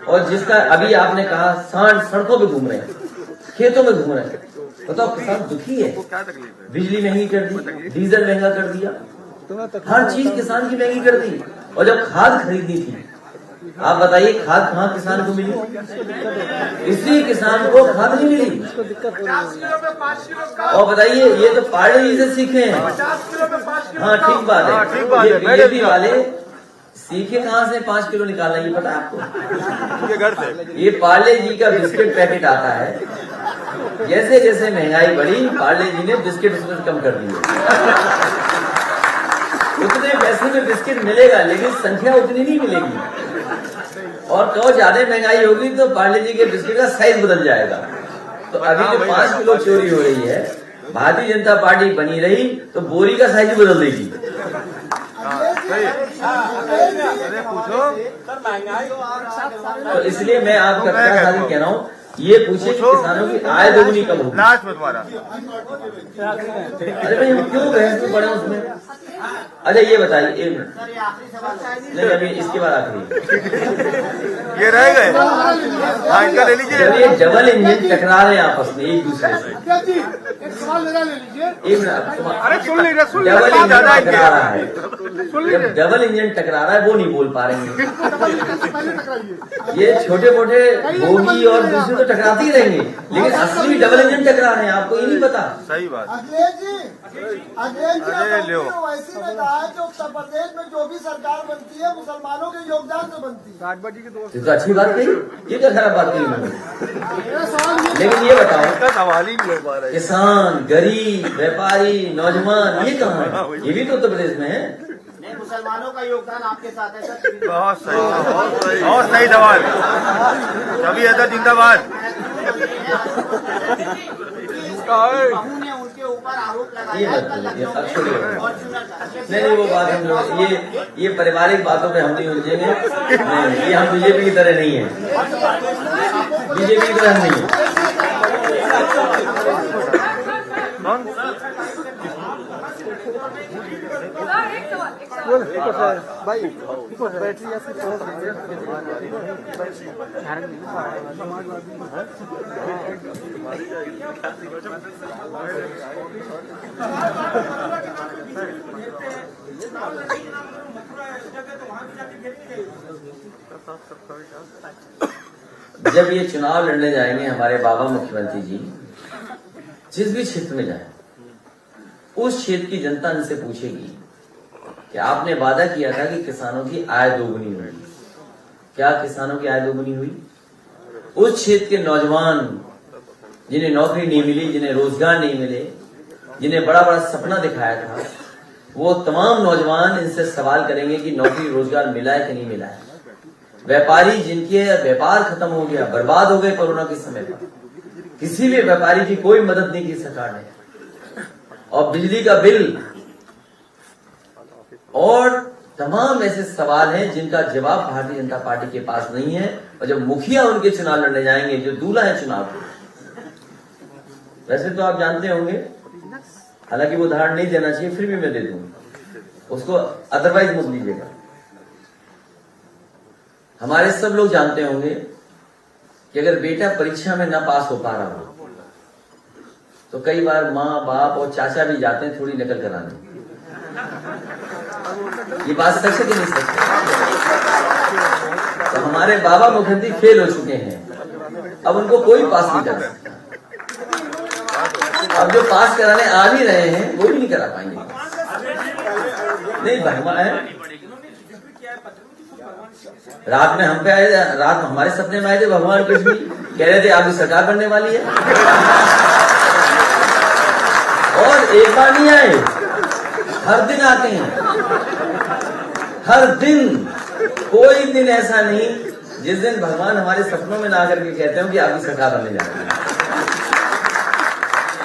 और जिसका अभी आपने कहा सांड सड़कों पे घूम रहे हैं, खेतों में घूम रहे हैं, बताओ किसान दुखी है। बिजली महंगी कर दी, डीजल महंगा कर दिया, हर चीज किसान की महंगी कर दी। और जब खाद खरीदनी थी, आप बताइए खाद कहाँ किसान को मिली? इसलिए किसान को खाद नहीं मिली। और बताइए, ये तो पार्ले जी से सीखे हैं। हाँ ठीक बात है, ये बीजेपी वाले सीखे कहाँ से 5 किलो निकालना, ये पता है आपको? ये पार्ले जी का बिस्किट पैकेट आता है, जैसे जैसे महंगाई बढ़ी पार्ले जी ने बिस्किट उसमें कम कर दिए। उतने पैसे में बिस्किट मिलेगा लेकिन संख्या उतनी नहीं मिलेगी, और तो ज्यादा महंगाई होगी तो पार्ले जी के बिस्किट का साइज बदल जाएगा। तो अभी जो 5 किलो चोरी हो रही है, भारतीय जनता पार्टी बनी रही तो बोरी का साइज बदल देगी। तो इसलिए मैं आपका क्या कह रहा हूँ, ये पूछे कि किसानों की आय दोगुनी कब होगी? लास्ट में तुम्हारा। अरे भाई हम क्यों बहस में पड़े उसमें? अच्छा ये बताइए, एक मिनट नहीं, अभी इसके बाद आखिरी ये रह गए, इनका ले लीजिए। जब ये डबल इंजन टकरा रहे हैं आपस में एक दूसरे से, एक मिनट, डबल इंजन टकरा रहा है, जब डबल इंजन टकरा रहा है वो नहीं बोल पा रहे हैं। ये छोटे मोटे बोगी और दूसरे तो टकराते ही रहेंगे, लेकिन असली डबल इंजन टकरा रहे हैं, आपको ये नहीं पता? सही बात। अखिलेश जी वैसी ने कहा है कि उत्तर प्रदेश में जो भी सरकार बनती है मुसलमानों के योगदान से बनती है। ये तो अच्छी बात कही, ये क्या खराब बात कही मैंने? लेकिन ये बताओ, सवाल ही नहीं हो पा रहा है। किसान, गरीब, व्यापारी, नौजवान, ये कहाँ है? ये भी तो उत्तर प्रदेश में है। मुसलमानों का योगदान आपके साथ है सर। बहुत सही, बहुत सही सवाल। तभी ऐसा जिंदाबाद। ने उनके ऊपर आरोप ये लगाया मत बोलिए, अब छोड़िए। नहीं वो बात हम लोग ये पारिवारिक बातों पे हम नहीं उलझेंगे। नहीं, ये हम बीजेपी की तरह नहीं है, बीजेपी की तरह हम नहीं है। भाई बैटरी जब ये चुनाव लड़ने जाएंगे हमारे बाबा मुख्यमंत्री जी, जिस भी क्षेत्र में जाए उस क्षेत्र की जनता इनसे पूछेगी कि आपने वादा किया था कि किसानों की आय दोगुनी होगी, क्या किसानों की आय दोगुनी हुई? उस क्षेत्र के नौजवान जिन्हें नौकरी नहीं मिली, जिन्हें रोजगार नहीं मिले, जिन्हें बड़ा बड़ा सपना दिखाया था, वो तमाम नौजवान इनसे सवाल करेंगे कि नौकरी रोजगार मिला है कि नहीं मिला है। व्यापारी जिनके व्यापार खत्म हो गया, बर्बाद हो गए कोरोना के समय पर, किसी भी व्यापारी की कोई मदद नहीं की सरकार ने, और बिजली का बिल और तमाम ऐसे सवाल हैं जिनका जवाब भारतीय जनता पार्टी के पास नहीं है। और जब मुखिया उनके चुनाव लड़ने जाएंगे, जो दूल्हा है चुनाव के, वैसे तो आप जानते होंगे, हालांकि वो उदाहरण नहीं देना चाहिए, फिर भी मैं दे दूंगा। उसको अदरवाइज मत लीजिएगा। हमारे सब लोग जानते होंगे कि अगर बेटा परीक्षा में ना पास हो पा रहा हो तो कई बार माँ बाप और चाचा भी जाते हैं थोड़ी नकल कराने। ये बात सच है कि नहीं सच है? तो हमारे बाबा मुखर्जी फेल हो चुके हैं, अब उनको कोई पास नहीं कर सकता। अब जो पास कराने आ भी रहे हैं वो भी नहीं करा पाएंगे। नहीं भगवान है, रात में हम पे आए, रात हमारे सपने में आए थे भगवान कृष्ण कह रहे थे आपकी सरकार बनने वाली है, और एक बार नहीं आए, हर दिन आते हैं, हर दिन। कोई दिन ऐसा नहीं जिस दिन भगवान हमारे सपनों में ना आकर के कहते हो कि आपकी सरकार बनने जा रही है।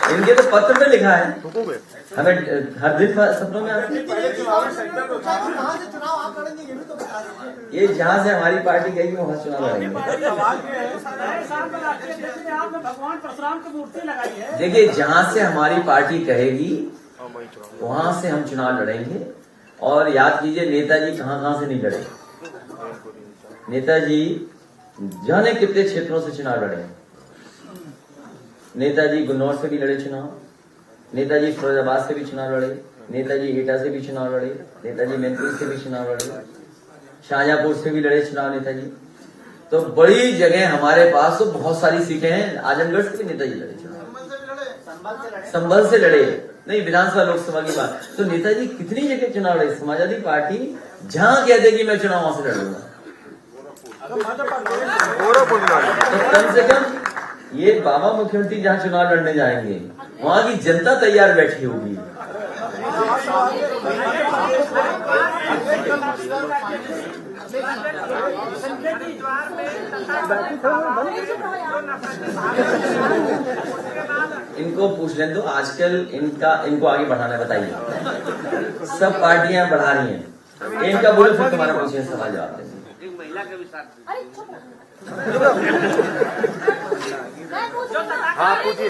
इनके तो पत्र में लिखा है, हमें हर दिन सपनों में आते हैं। ये जहां से हमारी पार्टी गई वहां चुनाव लड़ेंगे। देखिए, जहां से हमारी पार्टी कहेगी वहां से हम चुनाव लड़ेंगे। और याद कीजिए, नेताजी कहां से नहीं लड़े। नेताजी जाने कितने क्षेत्रों से चुनाव लड़े। नेताजी गुन्नौर से भी लड़े चुनाव, नेताजी फिरोजाबाद से भी चुनाव लड़े, नेताजी एटा से भी चुनाव लड़े, नेताजी मैनपुरी से भी चुनाव लड़े, शाहजहांपुर से भी लड़े चुनाव नेताजी। तो बड़ी जगह हमारे पास तो बहुत सारी सीटें हैं। आजमगढ़ से भी नेताजी लड़े चुनाव, संभल से लड़े, नहीं विधानसभा लोकसभा की बात। तो नेताजी कितनी जगह चुनाव लड़े। समाजवादी पार्टी जहां कह देगी मैं चुनाव वहां से लड़ूंगा, तो कम से कम ये बाबा मुख्यमंत्री जहां चुनाव लड़ने जाएंगे वहां की जनता तैयार बैठी होगी। इनको पूछ लें तो आजकल इनको आगे बढ़ाना बताइए। सब पार्टियां बढ़ा रही हैं, इनका बोले फिर तुम्हारा पूछिए सवाल जवाब देंगे। हाँ पूछिए,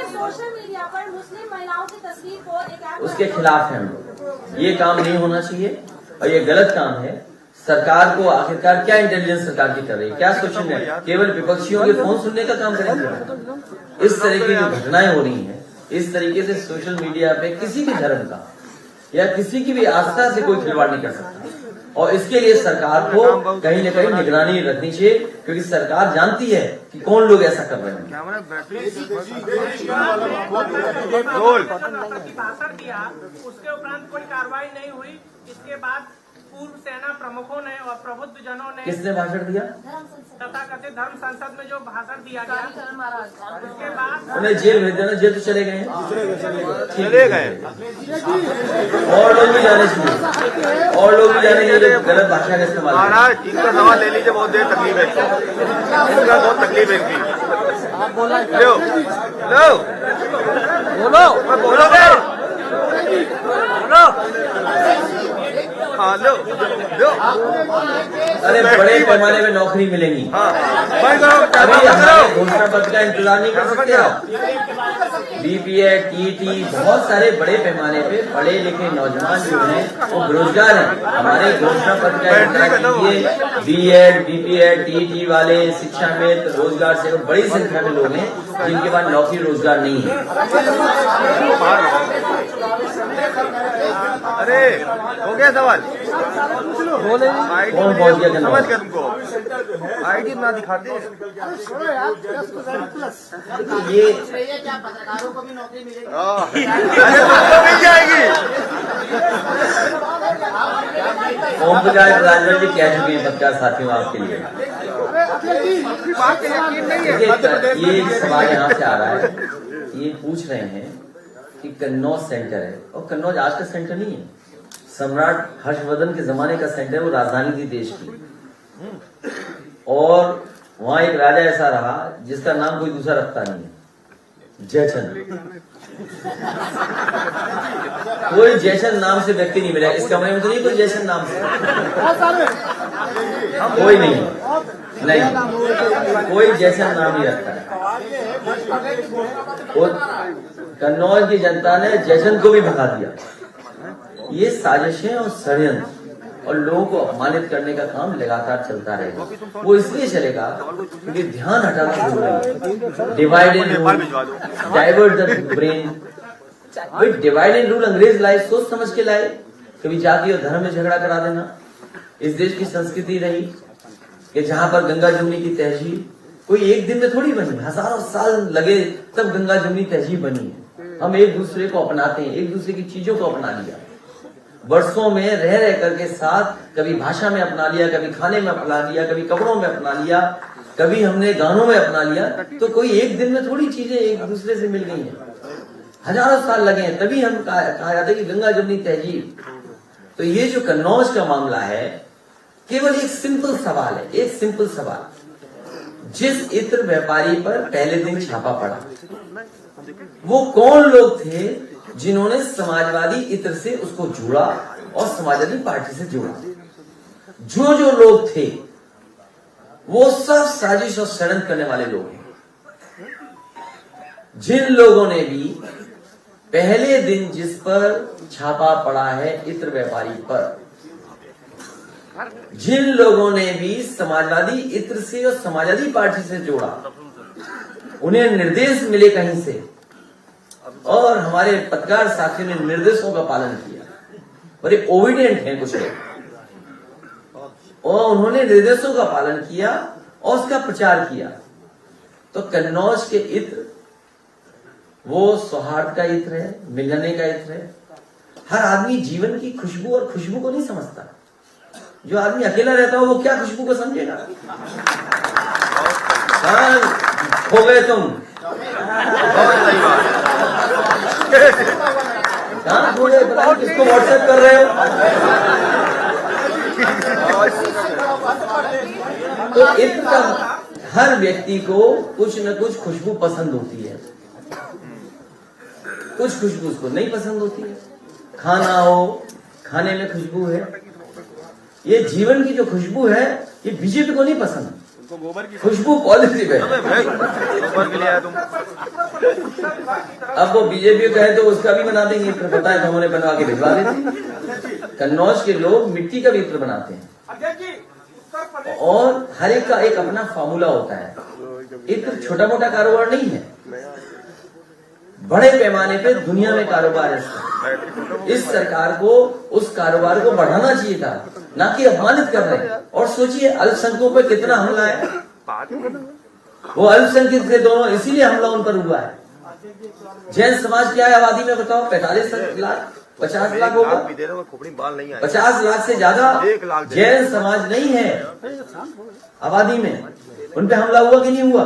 सोशल मीडिया पर मुस्लिम महिलाओं की तस्वीर को एक उसके खिलाफ है हम लोग। ये काम नहीं होना चाहिए और ये गलत काम है। सरकार को आखिरकार क्या इंटेलिजेंस सरकार की कर रही है, क्या सोच रही है? केवल विपक्षियों के फोन सुनने का काम करेंगे। इस तरह की जो घटनाएं हो रही हैं, इस तरीके से सोशल मीडिया पे किसी भी धर्म का या किसी की भी आस्था से कोई खिलवाड़ नहीं कर सकता। और इसके लिए सरकार को कहीं न कहीं निगरानी रखनी चाहिए, क्योंकि सरकार जानती है कि कौन लोग ऐसा कर रहे हैं। भाषण दिया, उसके उपरांत कोई कार्रवाई नहीं हुई। इसके बाद पूर्व सेना प्रमुखों ने और प्रबुद्ध जनों ने, किसने भाषण दिया? तथाकथित धर्म संसद में जो भाषण दिया गया, उसके बाद उन्हें जेल भेज देना। जेल तो चले गए और लोग भी जाने चाहिए, और लोग भी जाने चाहिए जो गलत भाषा का इस्तेमाल। महाराज इनका सवाल ले लीजिए, बहुत देर तकलीफ है, इनका बहुत तकलीफ है इनकी। लो बोलो बोलोगे, हाँ लो। अरे बड़े पैमाने में नौकरी मिलेंगी। अभी हमारे घोषणा पत्र का इंतजार नहीं कर सकते आप? बीपीएड, टीटी, बहुत सारे बड़े पैमाने पे पढ़े लिखे नौजवान जो हैं वो बेरोजगार हैं। हमारे घोषणा पत्र का इंतजार कीजिए। बीएड, बीपीएड, टीटी वाले, शिक्षा में रोजगार से बड़ी संख्या में लोग हैं जिनके पास नौकरी रोजगार नहीं है। अरे हो गया सवाल, कौन पहुंच गया? समझ गया तुमको, आईडी ना दिखाते। ये क्या पत्रकारों को भी नौकरी मिलेगी? तुमको मिल जाएगी। ओम प्रकाश राजभर जी कह चुके हैं पत्रकार साथियों आपके लिए। ये एक सवाल यहाँ से आ रहा है, ये पूछ रहे हैं कि कन्नौज सेंटर है, और कन्नौज आज का सेंटर नहीं है। सम्राट हर्षवर्धन के जमाने का सेंटर, वो राजधानी थी देश की, और वहां एक राजा ऐसा रहा जिसका नाम कोई दूसरा रखता नहीं है। जयचंद। कोई जयचंद नाम से व्यक्ति नहीं मिला इस कमरे में, तो नहीं कोई जयचंद नाम से, कोई नहीं, कोई जयचंद नाम नहीं रखता है। कन्नौज की जनता ने जयचंद को भी भगा दिया। ये साजिशें और षड्यंत्र और लोगों को अपमानित करने का काम लगातार चलता रहेगा। वो इसलिए चलेगा क्योंकि ध्यान हटाना जरूरी है। Divide and rule, divert the brain. भाई डिवाइड एंड रूल अंग्रेज लाए, सोच समझ के लाए। कभी जाति और धर्म में झगड़ा करा देना। इस देश की संस्कृति रही कि जहां पर गंगा जमुनी की तहजीब कोई एक दिन में थोड़ी बनी, हजारों साल लगे तब गंगा जमुनी तहजीब बनी है। हम एक दूसरे को अपनाते हैं, एक दूसरे की चीजों को अपना लिया, वर्षों में रह करके साथ, कभी भाषा में अपना लिया, कभी खाने में अपना लिया, कभी कपड़ों में अपना लिया, कभी हमने गानों में अपना लिया। तो कोई एक दिन में थोड़ी चीजें एक दूसरे से मिल गई हैं, हजारों साल लगे हैं, तभी हम कहा जाता है कि गंगा जमुनी तहजीब। तो ये जो कन्नौज का मामला है, केवल एक सिंपल सवाल है, एक सिंपल सवाल। जिस इत्र व्यापारी पर पहले दिन छापा पड़ा, वो कौन लोग थे जिन्होंने समाजवादी इत्र से उसको जोड़ा और समाजवादी पार्टी से जोड़ा? जो लोग थे वो सब साजिश और षड्यंत्र करने वाले लोग हैं। जिन लोगों ने भी पहले दिन जिस पर छापा पड़ा है इत्र व्यापारी पर, जिन लोगों ने भी समाजवादी इत्र से और समाजवादी पार्टी से जोड़ा, उन्हें निर्देश मिले कहीं से और हमारे पत्रकार साथियों ने निर्देशों का पालन किया। बड़े ओबिडियंट हैं कुछ लोग, और उन्होंने निर्देशों का पालन किया और उसका प्रचार किया। तो कन्नौज के इत्र वो सौहार्द का इत्र है, मिलने का इत्र है। हर आदमी जीवन की खुशबू और खुशबू को नहीं समझता। जो आदमी अकेला रहता हो वो क्या खुशबू को समझेगा? कहां खो गए तुम? कहां खो गए? पता नहीं किसको व्हाट्सएप कर रहे हो? तो इत्र का हर व्यक्ति को कुछ न कुछ खुशबू पसंद होती है, कुछ खुशबू उसको नहीं पसंद होती है। खाना हो, खाने में खुशबू है। ये जीवन की जो खुशबू है ये बीजेपी को नहीं पसंद। खुशबू पॉजिटिव है। अब वो बीजेपी कहे तो उसका भी बना देंगे, इत्र पता है तो हमने बनवा के भिजवा देते। कन्नौज के लोग मिट्टी का भी इत्र बनाते हैं और हर एक का एक अपना फार्मूला होता है। इत्र छोटा मोटा कारोबार नहीं है, बड़े पैमाने पे दुनिया में कारोबार है। इस सरकार को उस कारोबार को बढ़ाना चाहिए था, ना कि अपमानित कर रहे हैं। और सोचिए अल्पसंख्यकों पे कितना हमला है। वो अल्पसंख्यक थे दोनों, इसीलिए हमला उन पर हुआ है। जैन समाज क्या है आबादी में बताओ? 45 लाख, 50 लाख होगा, 50 लाख से ज्यादा जैन समाज नहीं है आबादी में। उन पे हमला हुआ कि नहीं हुआ?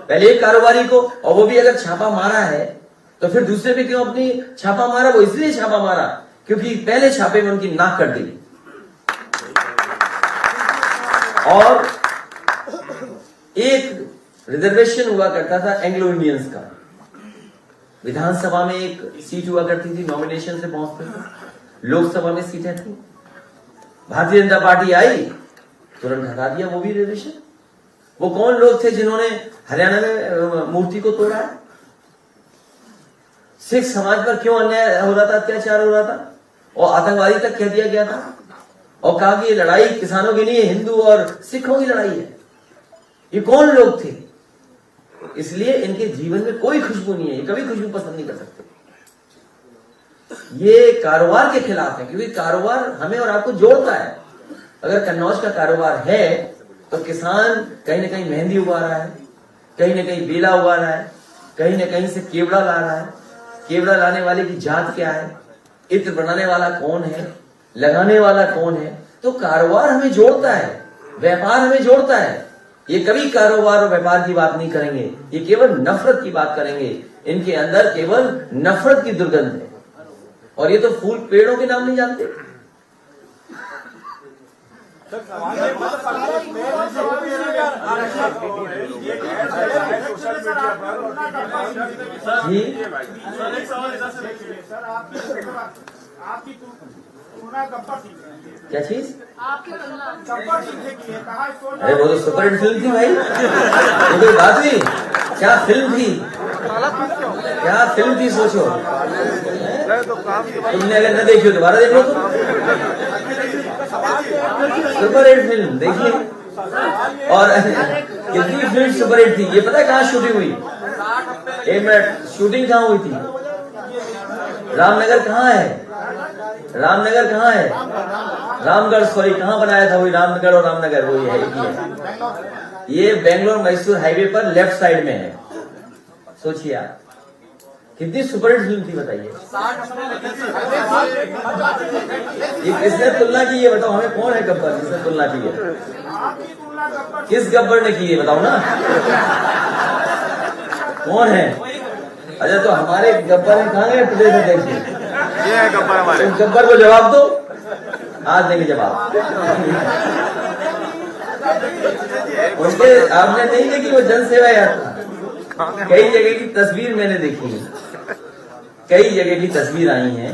पहले एक कारोबारी को, और वो भी अगर छापा मारा है तो फिर दूसरे पे क्यों अपनी छापा मारा? वो इसलिए छापा मारा क्योंकि पहले छापे में उनकी नाक कट गई। और एक रिजर्वेशन हुआ करता था एंग्लो इंडियंस का, विधानसभा में एक सीट हुआ करती थी, नॉमिनेशन से पहुंचते थे। लोकसभा में सीटें थी, भारतीय जनता पार्टी आई तुरंत हटा दिया वो भी रिजर्वेशन। वो कौन लोग थे जिन्होंने हरियाणा में मूर्ति को तोड़ा है? सिख समाज पर क्यों अन्याय हो रहा था, अत्याचार हो रहा था और आतंकवादी तक कह दिया गया था और कहा कि ये लड़ाई किसानों की नहीं है, हिंदू और सिखों की लड़ाई है। ये कौन लोग थे? इसलिए इनके जीवन में कोई खुशबू नहीं है, ये कभी खुशबू पसंद नहीं कर सकते। ये कारोबार के खिलाफ है क्योंकि कारोबार हमें और आपको जोड़ता है। अगर कन्नौज का कारोबार है तो किसान कहीं ना कहीं मेहंदी उगा रहा है, कहीं ना कहीं बेला उगा रहा है, कहीं ना कहीं से केवड़ा ला रहा है। केवड़ा लाने वाले की जात क्या है, इत्र बनाने वाला कौन है, लगाने वाला कौन है। तो कारोबार हमें जोड़ता है, व्यापार हमें जोड़ता है। ये कभी कारोबार और व्यापार की बात नहीं करेंगे, ये केवल नफरत की बात करेंगे। इनके अंदर केवल नफरत की दुर्गंध है और ये तो फूल पेड़ों के नाम नहीं जानते। जी आपकी तुलना गब्बर सिंह से क्या चीज? आपकी तुलना गब्बर सिंह से की है, कहा अरे वो तो सुपर हिट फिल्म थी भाई, वो कोई बात हुई? क्या फिल्म थी, क्या फिल्म थी सोचो। तुमने अगर न देखी हो दोबारा देख लो तुम, सुपर हिट फिल्म देखिए। और कितनी फिल्म सुपर हिट थी ये पता है कहाँ शूटिंग हुई? एक मिनट, शूटिंग कहाँ हुई थी? रामनगर कहाँ है? रामनगर कहाँ है? रामगढ़, सॉरी, कहाँ बनाया था? वही रामनगर और रामनगर वही है, एक ही है। ये बेंगलोर मैसूर हाईवे पर लेफ्ट साइड में है। सोचिए आप कितनी सुपरहिट फिल्म थी बताइए। ये किसने तुलना की ये बताओ हमें, कौन है गब्बर जिसने तुलना की है? किस गब्बर ने की है बताओ ना, कौन है? अच्छा तो हमारे गब्बर ने कहाँ गए प्रदेश अध्यक्ष? ये है गब्बर हमारे। तो गब्बर को जवाब दो, आज देंगे जवाब। उनके आपने नहीं देखी वो जन सेवा यात्रा? कई जगह की तस्वीर मैंने देखी है, कई जगह की तस्वीर आई है,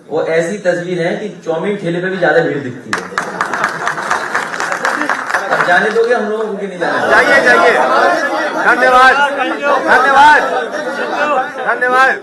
वो ऐसी तस्वीर है कि चौमिन ठेले पे भी ज्यादा भीड़ दिखती है। अब जाने दोगे हम लोगों को कि नहीं जाने? जाइए जाइए, धन्यवाद धन्यवाद धन्यवाद।